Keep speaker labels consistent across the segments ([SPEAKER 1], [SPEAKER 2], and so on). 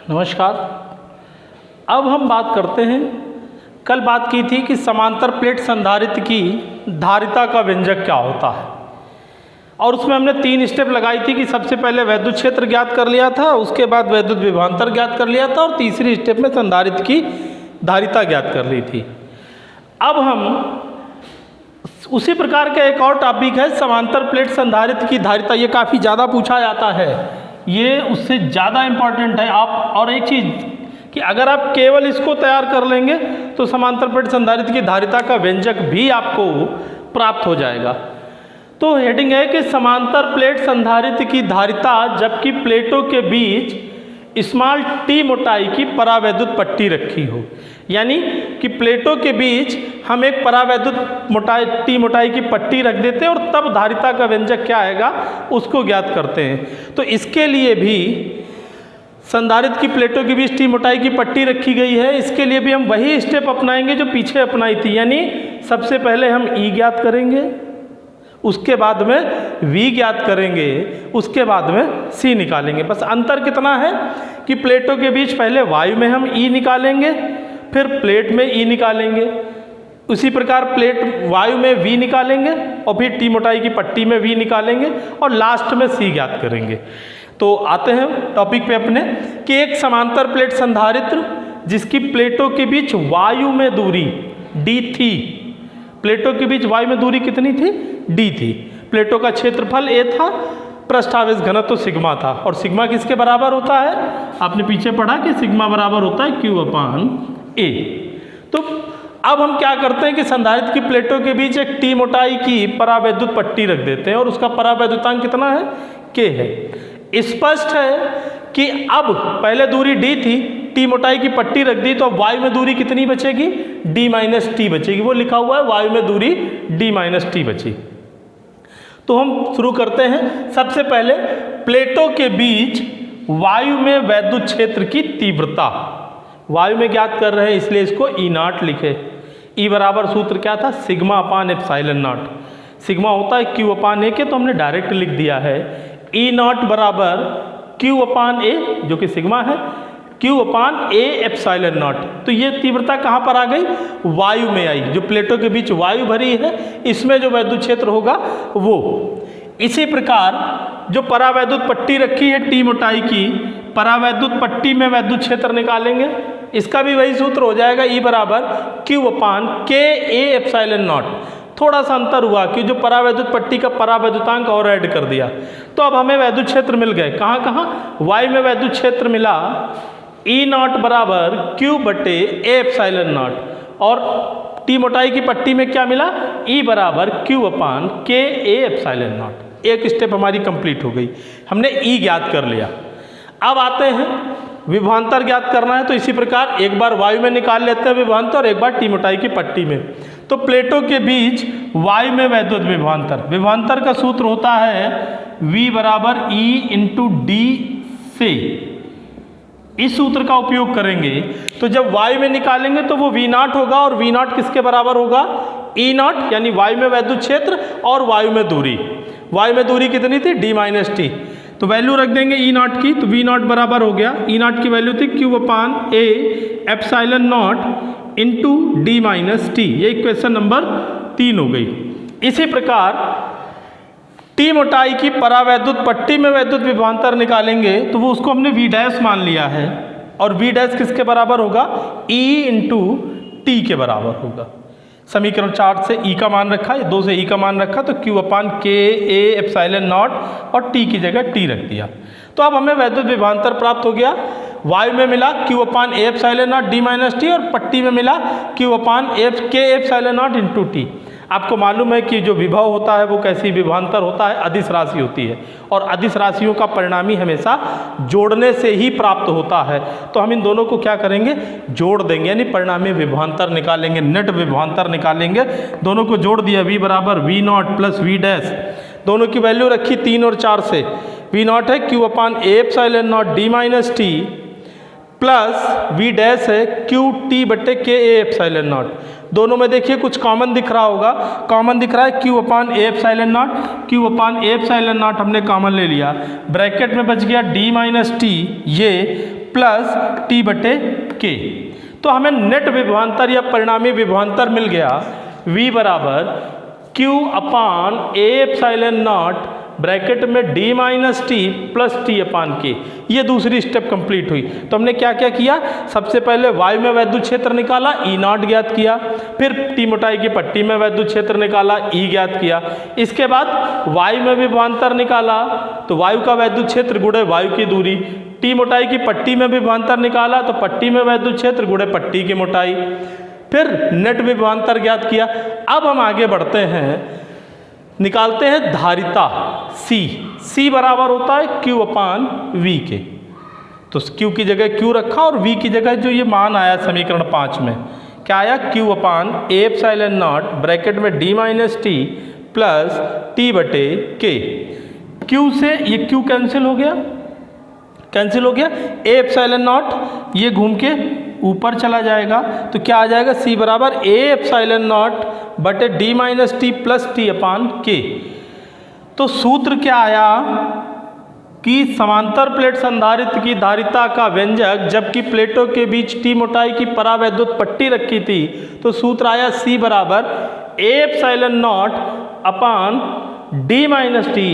[SPEAKER 1] नमस्कार। अब हम बात करते हैं, कल बात की थी कि समांतर प्लेट संधारित्र की धारिता का व्यंजक क्या होता है, और उसमें हमने 3 स्टेप लगाई थी कि सबसे पहले वैद्युत क्षेत्र ज्ञात कर लिया था, उसके बाद वैद्युत विभवांतर ज्ञात कर लिया था, और तीसरी स्टेप में संधारित्र की धारिता ज्ञात कर ली थी। अब हम उसी प्रकार का एक और टॉपिक है समांतर प्लेट संधारित्र की धारिता। ये काफ़ी ज़्यादा पूछा जाता है, ये उससे ज़्यादा इम्पॉर्टेंट है। आप और एक चीज़ कि अगर आप केवल इसको तैयार कर लेंगे तो समांतर प्लेट संधारित्र की धारिता का व्यंजक भी आपको प्राप्त हो जाएगा। तो हेडिंग है कि समांतर प्लेट संधारित्र की धारिता जबकि प्लेटों के बीच स्मॉल टी मोटाई की परावैद्युत पट्टी रखी हो, यानी कि प्लेटों के बीच हम एक परावैद्युत टी मोटाई की पट्टी रख देते हैं और तब धारिता का व्यंजक क्या आएगा उसको ज्ञात करते हैं। तो इसके लिए भी संधारित्र की प्लेटों के बीच टी मोटाई की पट्टी रखी गई है, इसके लिए भी हम वही स्टेप अपनाएंगे जो पीछे अपनाई थी, यानी सबसे पहले हम ई ज्ञात करेंगे, उसके बाद में V ज्ञात करेंगे, उसके बाद में C निकालेंगे। बस अंतर कितना है कि प्लेटों के बीच पहले वायु में हम E निकालेंगे, फिर प्लेट में E निकालेंगे, उसी प्रकार प्लेट वायु में V निकालेंगे और फिर टी मोटाई की पट्टी में V निकालेंगे और लास्ट में C ज्ञात करेंगे। तो आते हैं टॉपिक पे अपने कि एक समांतर प्लेट संधारित्र जिसकी प्लेटों के बीच वायु में दूरी D थी, प्लेटों के बीच वायु में दूरी कितनी थी? D थी। प्लेटों का क्षेत्रफल A था, पृष्ठावेश घनत्व सिग्मा था, और सिग्मा किसके बराबर होता है? आपने पीछे पढ़ा कि सिग्मा बराबर होता है Q/A। तो अब हम क्या करते हैं कि संधारित्र की प्लेटों के बीच एक टी मोटाई की परावैद्युत पट्टी रख देते हैं और उसका परावैद्युतांक कितना है? K है। स्पष्ट है कि अब पहले दूरी D थी, टी मोटाई की पट्टी रख दी, तो अब वायु में दूरी कितनी बचेगी? D-T बचेगी। वो लिखा हुआ है वायु में दूरी D-T बची। तो हम शुरू करते हैं। सबसे पहले प्लेटों के बीच वायु में वैद्युत क्षेत्र की तीव्रता वायु में ज्ञात कर रहे हैं, इसलिए इसको E0 लिखे। E बराबर सूत्र क्या था? σ/ε0। सिग्मा होता है Q/A के, तो हमने डायरेक्ट लिख दिया है E0 बराबर Q/A जो कि सिग्मा है, Q/A∈0। तो ये तीव्रता कहाँ पर आ गई? वायु में आई। जो प्लेटों के बीच वायु भरी है, इसमें जो वैद्युत क्षेत्र होगा वो। इसी प्रकार जो परावैद्युत पट्टी रखी है टी मोटाई की, परावैद्युत पट्टी में वैद्युत क्षेत्र निकालेंगे, इसका भी वही सूत्र हो जाएगा E बराबर Q/KA∈0। थोड़ा सा अंतर हुआ कि जो परावैद्युत पट्टी का परावैद्युतांक और ऐड कर दिया, तो अब हमें वैद्युत क्षेत्र मिल गए। कहाँ कहाँ? वायु में वैद्युत क्षेत्र मिला E0 बराबर Q/A∈0, और टी मोटाई की पट्टी में क्या मिला? E बराबर Q/KA∈0। एक स्टेप हमारी कंप्लीट हो गई, हमने E ज्ञात कर लिया। अब आते हैं विभवांतर ज्ञात करना है, तो इसी प्रकार एक बार वायु में निकाल लेते हैं विभवांतर और एक बार टी मोटाई की पट्टी में। तो प्लेटों के बीच वायु में वैद्युत विभवांतर, विभवांतर का सूत्र होता है V बराबर E/D से। इस सूत्र का उपयोग करेंगे तो जब वायु में निकालेंगे तो वो V0 होगा, और V0 किसके बराबर होगा? E0, यानी वायु में वैद्युत क्षेत्र और वायु में दूरी। वायु में दूरी कितनी थी? D-T। तो वैल्यू रख देंगे E0 की, तो V0 बराबर हो गया, E0 की वैल्यू थी Q/A∈0 इंटू D-T। ये इक्वेशन नंबर 3 हो गई। इसी प्रकार टी मोटाई की परावैद्युत पट्टी में वैद्युत विभवांतर निकालेंगे, तो वो उसको हमने V' मान लिया है, और V' किसके बराबर होगा? E/T के बराबर होगा। समीकरण 4 से E का मान रखा, 2 से E का मान रखा, तो Q/KA∈0 और T की जगह T रख दिया। तो अब हमें वैद्युत विभवांतर प्राप्त हो गया। वायु में मिला Q/A∈0 D-T, और पट्टी में मिला Q/KA∈0 इंटू T। आपको मालूम है कि जो विभव होता है वो कैसी विभवांतर होता है? अदिश राशि होती है, और अदिश राशियों का परिणामी हमेशा जोड़ने से ही प्राप्त होता है। तो हम इन दोनों को क्या करेंगे? जोड़ देंगे, यानी परिणामी विभवांतर निकालेंगे, नेट विभवांतर निकालेंगे। दोनों को जोड़ दिया, V बराबर V0 प्लस V'। दोनों की वैल्यू रखी 3 और 4 से। V0 है Q/A∈0 D-T प्लस V' है QT/KA∈0। दोनों में देखिए कुछ कॉमन दिख रहा होगा, कॉमन दिख रहा है Q/A∈0। Q/A∈0 हमने कॉमन ले लिया, ब्रैकेट में बच गया D-T ये प्लस टी बटे के। तो हमें नेट विभवांतर या परिणामी विभवांतर मिल गया V बराबर Q upon A epsilon nought bracket में d minus t plus t upon K. ये दूसरी स्टेप कंप्लीट हुई। तो हमने क्या क्या किया, सबसे पहले वायु में वैद्युत क्षेत्र निकाला, ई नॉट ज्ञात किया, फिर टी मोटाई की पट्टी में वैद्युत क्षेत्र निकाला, ई ज्ञात किया। इसके बाद वायु में विभवांतर निकाला, तो वायु का वैद्युत क्षेत्र गुणे वायु की दूरी, टी मोटाई की पट्टी में विभवांतर निकाला, तो पट्टी में वैद्युत क्षेत्र गुणे पट्टी की मोटाई, फिर नेट विभवांतर ज्ञात किया। अब हम आगे बढ़ते हैं, निकालते हैं धारिता C बराबर होता है Q अपान V के। तो Q की जगह Q रखा और V की जगह जो ये मान आया समीकरण 5 में क्या आया, Q upon A epsilon nought bracket में d minus t plus T बटे के। Q से ये Q कैंसिल हो गया, ए एप्सिलॉन नॉट ये घूम के ऊपर चला जाएगा, तो क्या आ जाएगा C बराबर ए एप्सिलॉन नॉट बटे d minus t plus t upon K. तो सूत्र क्या आया कि समांतर प्लेट संधारित्र की धारिता का व्यंजक जबकि प्लेटों के बीच टी मोटाई की परावैद्युत पट्टी रखी थी, तो सूत्र आया C बराबर A epsilon nought upon d minus t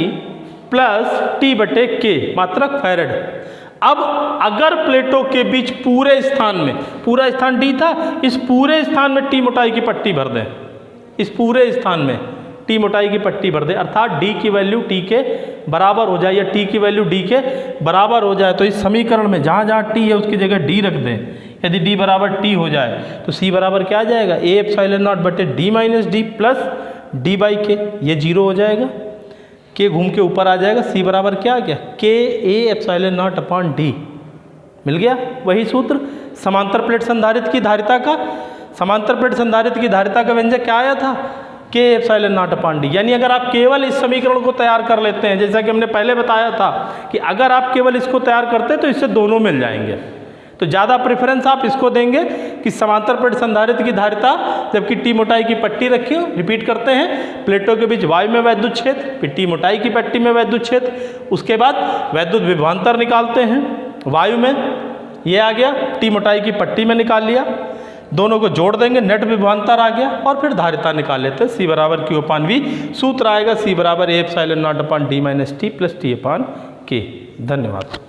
[SPEAKER 1] plus T बटे के मात्रक फैरेड। अब अगर प्लेटों के बीच पूरे स्थान में, पूरा स्थान d था, इस पूरे स्थान में टी मोटाई की पट्टी भर दें, इस पूरे स्थान में टी मोटाई की पट्टी भर दें, अर्थात d की वैल्यू t के बराबर हो जाए या t की वैल्यू d के बराबर हो जाए, तो इस समीकरण में जहाँ जहाँ t है उसकी जगह d रख दें। यदि d बराबर t हो जाए तो C बराबर क्या आ जाएगा, ए एप्सिलॉन नॉट बटे d minus D plus D by के, ये 0 हो जाएगा, के घूम के ऊपर आ जाएगा, C बराबर क्या आ गया, K A epsilon nought upon d, मिल गया। वही सूत्र समांतर प्लेट संधारित्र की धारिता का, समांतर प्लेट संधारित्र की धारिता का व्यंजक क्या आया था, के एप्सिलॉन नॉट अपॉन डी। यानी अगर आप केवल इस समीकरण को तैयार कर लेते हैं, जैसा कि हमने पहले बताया था कि अगर आप केवल इसको तैयार करते हैं तो इससे दोनों मिल जाएंगे, तो ज़्यादा प्रेफरेंस आप इसको देंगे कि समांतर प्लेट संधारित्र की धारिता जबकि टी मोटाई की पट्टी रखी हो। रिपीट करते हैं, प्लेटों के बीच वायु में वैद्युत क्षेत्र, फिर टी मोटाई की पट्टी में वैद्युत क्षेत्र, उसके बाद वैद्युत विभवांतर निकालते हैं वायु में, ये आ गया, टी मोटाई की पट्टी में निकाल लिया, दोनों को जोड़ देंगे, नेट विभवांतर आ गया, और फिर धारिता निकाल लेते हैं C बराबर Q अपान V। सूत्र आएगा C बराबर A epsilon nought upon d minus t plus t upon K. धन्यवाद।